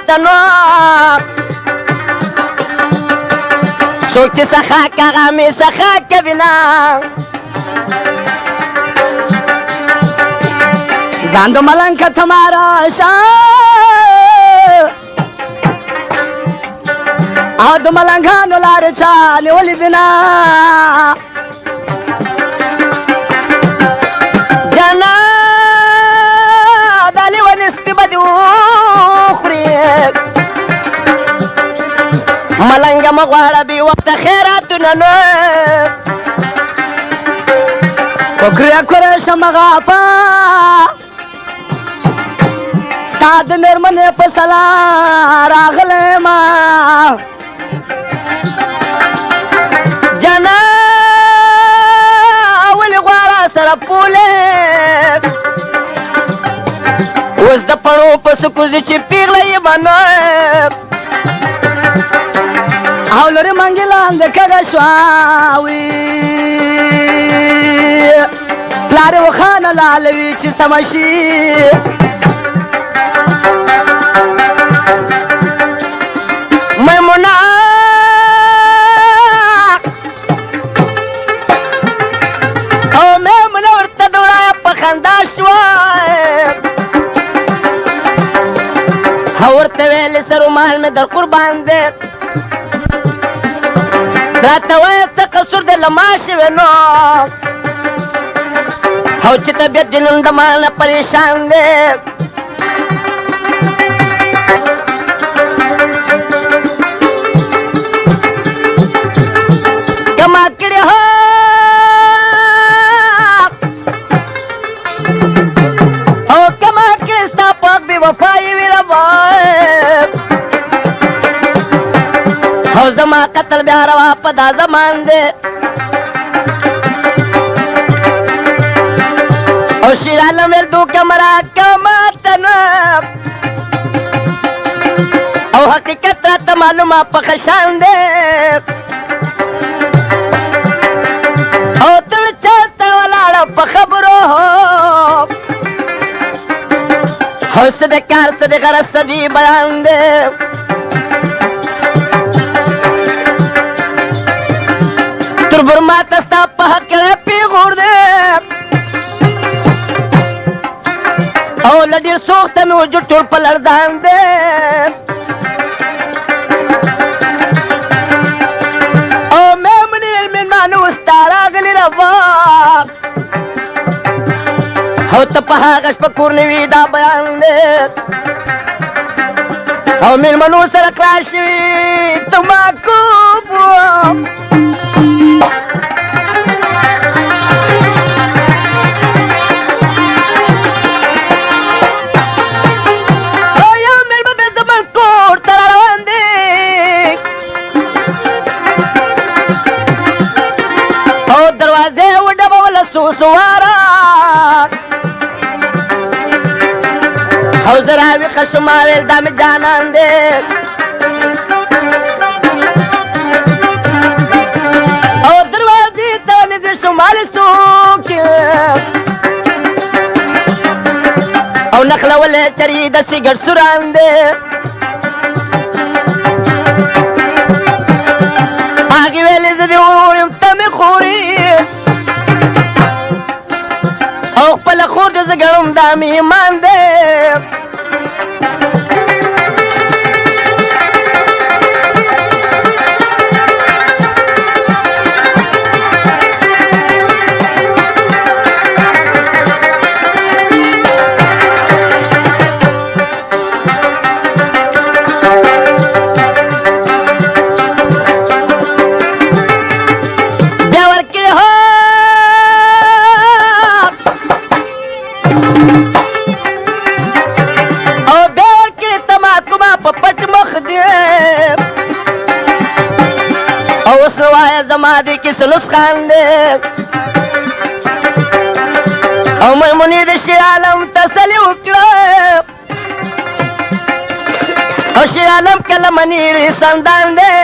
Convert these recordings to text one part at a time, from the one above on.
وطنو څوک چې څخه هغه مې څخه کوي نه ځان د ملنګ که تماره شه او د ملنګانو لارې چا نیولې دي نه جنت د لیونې سپي به دې وخوري ملنګه مه غواړه بې وخته خیراتونه نو وکړه قریشه مغاپه ستا د مېرمنې په سلا راغلی ما جنا ولې غواړه سره پولې اوس د پڼو په سکوزي چې پیغله یې بنه او لرې منګې لاندې کږه شوه وي پلار یې وخانه لالوي چې سمه شي میمونه او میمونه ورته د وړایه په خندا شوه او ورته ویلې سرومال مې در قربان دی راته وایه څه قصور دی له ما شوې نو او چې طبیعت دې نن د ما نه پریشان دی کما کړې هو او کما کړې ستا پاک بې وفایي وي ربا او زما قتل بیا روا په دا زمان دی او شیر عالم ویل دوکه مراکه ماته نه او حقیقت راته معلومه په ښه شان دی او ته چاته ولاړه په خبرو او څه د کار څه د غرض څه د بیان دی تربور ماته ستا په حق کړی پیغور دی او له ډېر سوخته مې وجود ټول په لړزان دی او میمونې مېلمانه اوس ستا راغلي روا او ته په هغه شپه کور نه وي دا بیان دی او مېلمنو سره کړه شوي ته معقوب سوارا او زراوی خشماویل دا می جانان دے او دروازی تانی دی شمالی سوکی او نخلولی چری دا سیگر سران دے آگی ویلی زدی وروریم تمی خوری او خپل خور دې زه ګڼم دا مې ایمان دی زما دی کس نسخان دی او میمونی د شیر عالم تسلی وکړه او شیر عالم کله منیړي سندان دی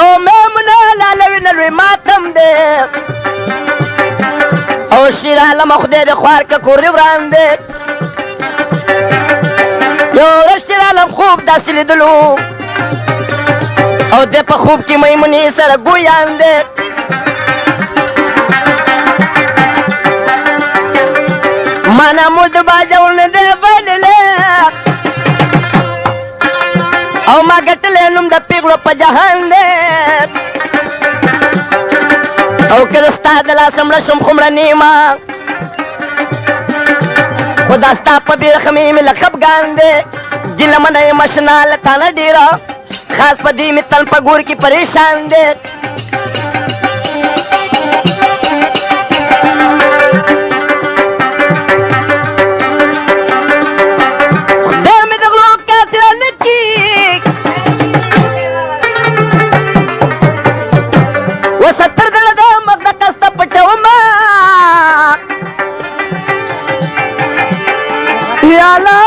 او میمونه لالوي نلوي ماتم دی او شیر عالم خدای د خوار که کور دی وران دی یو ورځ چې رالم خوب داسې لیدلو او دی په خوب کې میمونې سره ګویان دی ما ناموس د باجوړ نه دی بللی او ما ګټلی نوم د پیغلو په جهان دی او که د ستا د لاسه مړه شم خو مړه نیمه خو دا ستا په بیرخمې مې لقبګان دی ګیله منه یم اشنا له تا نه ډېره خاص په دې مې تل په ګور کې پریشان دی خدای مې د غلو کاتره نه کړي وستر دله د مخ د کسته پټومه یالا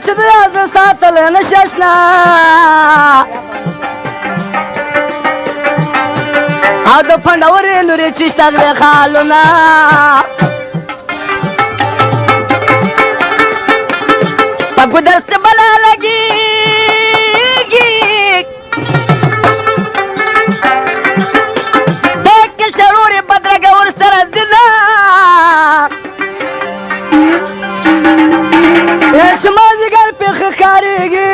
چې د یازه ساتلی نشي اشنا او د پنډورې لورې چې شته غلې خالونه په ګودر سې بلا لګېږي د کشرورې بدرګه ورسره ځینه چې مازدیګر پې ښه ښکارېږي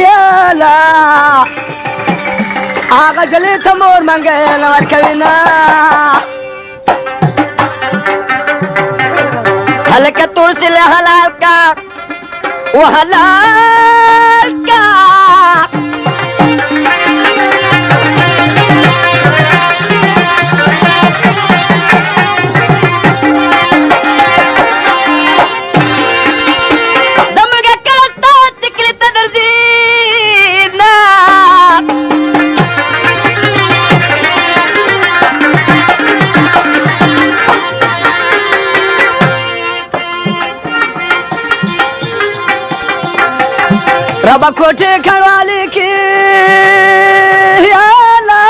یالا هغه جلې ته مور منګی نه ورکوي نه هلکه تور سلې حلال کا وحلال کا ربا کوټې کړوالې کې یالا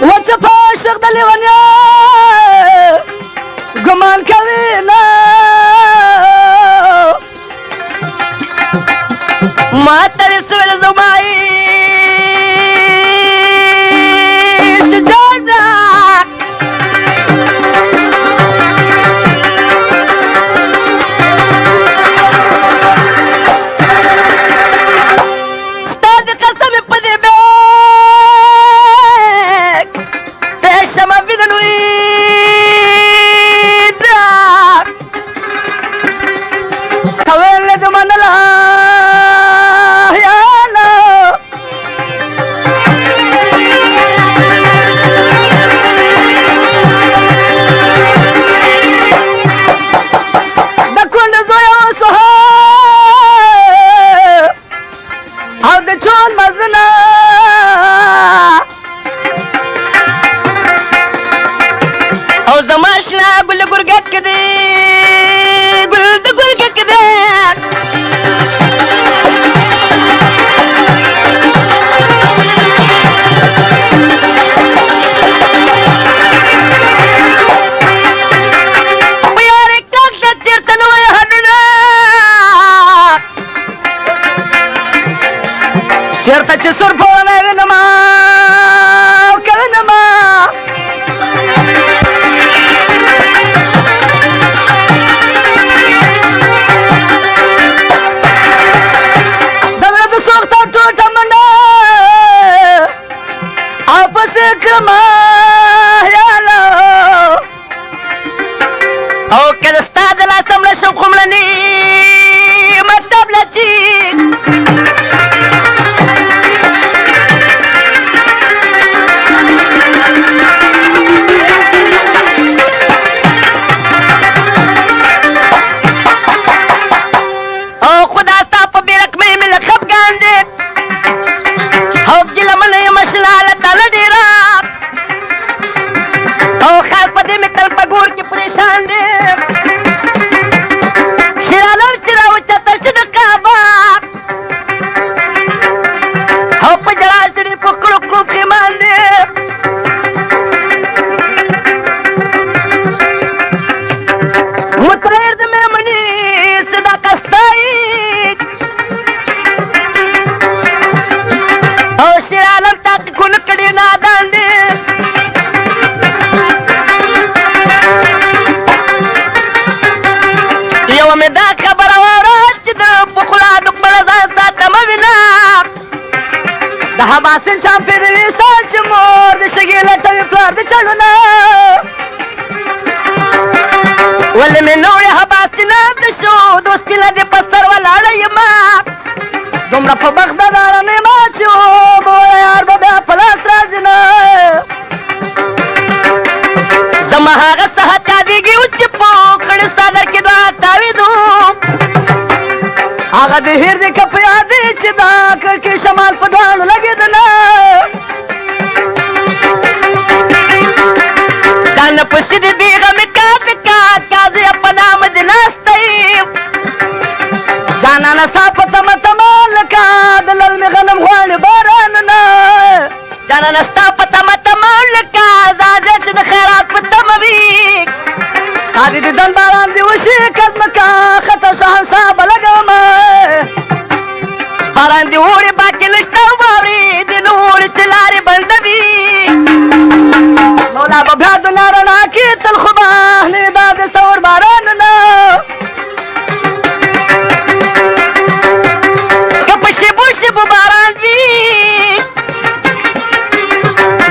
وچه په عاشق د لیونیا ګمان کوي نه ما ترې سویل زمایي چرته چې سر پونه وینما دواړو نه ولې مې نوړې حباسینه د شو دوست کله دې په سر ولاړه یما دومره په بغداداره نه ما چې وګوره یار به بیا په لاس راځي نه زما هغه صحت یادېږي اوس چې په خړ صدر کې دوه تاویدو هغه د هیر دې که په یاد چې دا کړکۍ شمال په دواړو لګېدله دا نه پسې د بېغه مې کاځي په نامه دې ناستی جانانه ستا په تمه تمه لکه د للمې غنم غواړي بارانونه جانانه ستا په تمه تمه لکه زازی چې د خیرات په تمه وي قادي دې دن باران دې وشي کزمکه خطه شهنسا به لګمه باران دې اوري باقي نشته واوري د نور چې لارې بندوي مولا به بیا دنیا رڼا کې تل خو به نوي دا د سور بارانونه که په شیبو شیبو باران وي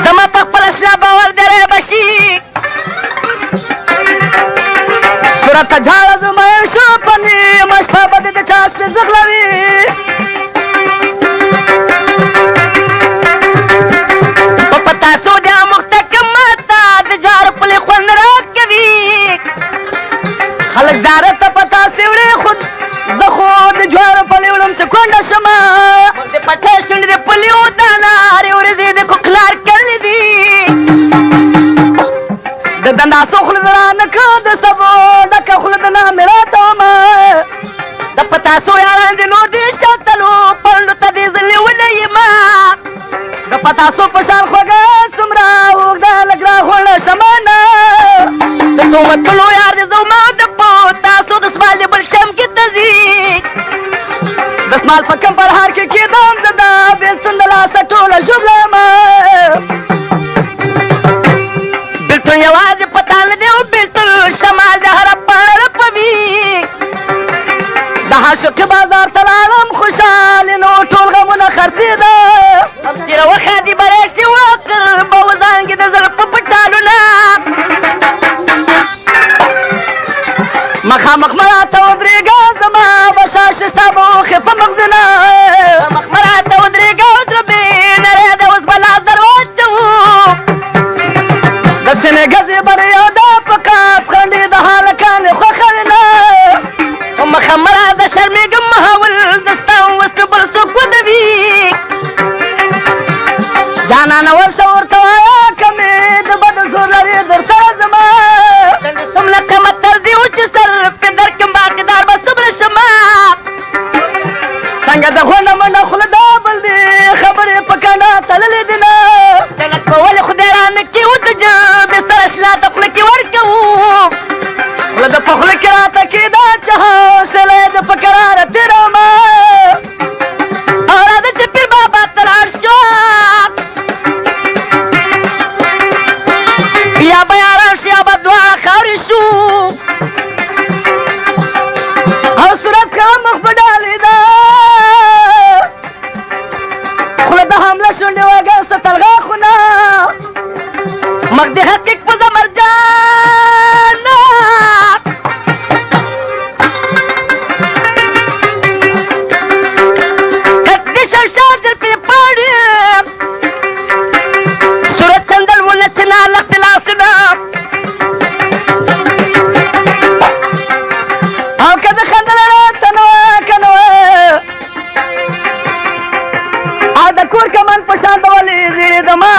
زما په خپله شنه باور دری به شي صورت ته جاړه زما یم شو په نیمه شپه به دې د چا سپې زغلوي په پتاسو د اموخته کمه تا د جارو پلې خوند راکوي خلک زاره ته پتاسې وړې خود زه خو د جوارو پلې وړم چې کونډه شمه د پټې شونډې د پلې ودانه هرې ورځې د کوکلار کړلې دي د دنداسو خوله د رانه که د سبو ډکه خوله د نامې راته ومه د پتاسو یاران د نو دې شاتلو پنډو ته دې زه لیولی یمه د پتاسو په شان خوږه څومره اوږده لږ راغونډه شمه نه د تومتلو یار دې زما د پتاسو د سمال دې بل شم کې ته ځي د سمال په کم پرهار کې کېدم زه دا بېلتون د لاسه ټوله ژوبله یمه بېلتون یوازې پتا نه دی او بېلتون شمال د هره پاڼه رپوي د عاشقي بازار ته لاړم خوشحالي نو ټول غمونه خرڅېده تېره وخه دې بری شي وکر به وزانګې د زړه په پټالو نه مخامخ مه راته ودرېږه زما به شاشه ستا به وخې په مغزې نه مخ مه راته ودرېږه او دربې نری ده اوس به لاس در واچوو د سینې ګزې بریا ده په کاف خنډې د هلکانې خوښوي نه په مخه مه راځه شرمېږم محول د ستا اوس مې بل څوک ودوي جانانه ورشه ورته وایه که مې د بدو زور لرې در سره زما سم لکه متل دي و چې سر پې درکم باقیدار به څومره شمه څنګه د غونډه منډه خوله دا بل دي خبرې په کنډه تللې دي نه جنت به ولې خدای رانه کې و د جبې سره شلا د خوله کې ورکوو خوله د په خوله کې راته کېده چې حوصله یې د په کراره تېرومه او راځه چې پیر بابا ته لاړ شو یا به یاران شو یا به دواړه خاورې شو او صورت ښه مخ په ډالې ده خوله د حمله شونډې وګسته تلغاښونه مخ د حقیق په زمرجانه کټ د شرشار جل پې پاړې صورت سندل ونه چنا لخت لاسونه او که زه خندله راته نه وه که نه وه او د کور کمن په شان به ولې زېړېدمه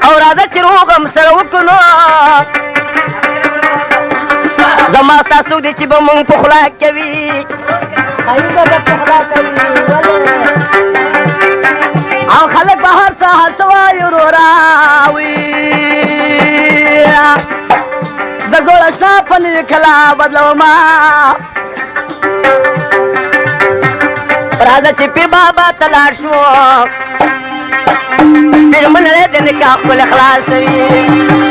او راځه چې روغم سره وکړو نو زما ستا څوک دی چې به مونږ په خوله کوي ایوبه به په خوله کوي او خلک به هر څه هر څه وایي وروره وي د زوړ اشنا په نوي کله بدلومه راځه چې پیر بابا ته لاړ شو پیر منلی د نکاح ښکل خلاصوي